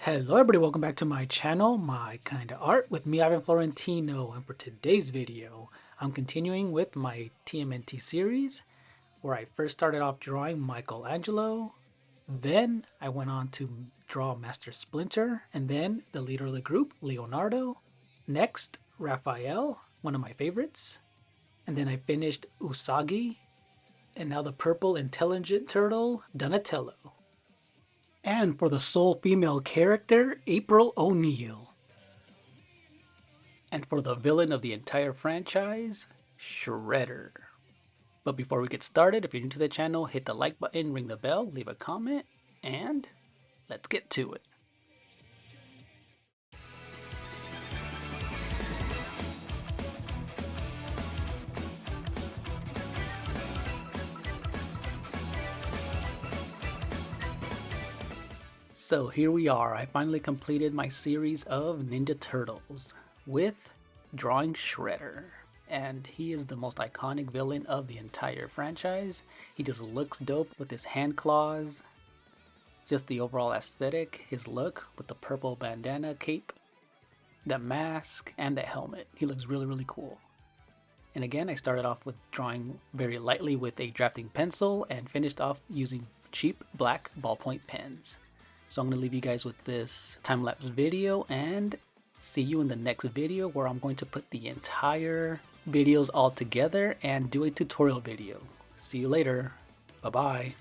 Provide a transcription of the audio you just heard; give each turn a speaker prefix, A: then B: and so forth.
A: Hello everybody, welcome back to my channel, My Kinda Art, with me, Ivan Florentino, and for today's video, I'm continuing with my TMNT series, where I first started off drawing Michelangelo, then I went on to draw Master Splinter, and then the leader of the group, Leonardo, next, Raphael, one of my favorites, and then I finished Usagi, and now the purple intelligent turtle, Donatello. And for the sole female character, April O'Neil. And for the villain of the entire franchise, Shredder. But before we get started, if you're new to the channel, hit the like button, ring the bell, leave a comment, and let's get to it. So here we are, I finally completed my series of Ninja Turtles with drawing Shredder. And he is the most iconic villain of the entire franchise. He just looks dope with his hand claws. Just the overall aesthetic, his look with the purple bandana cape, the mask, and the helmet. He looks really cool. And again, I started off with drawing very lightly with a drafting pencil and finished off using cheap black ballpoint pens. So I'm going to leave you guys with this time-lapse video and see you in the next video, where I'm going to put the entire videos all together and do a tutorial video. See you later. Bye-bye.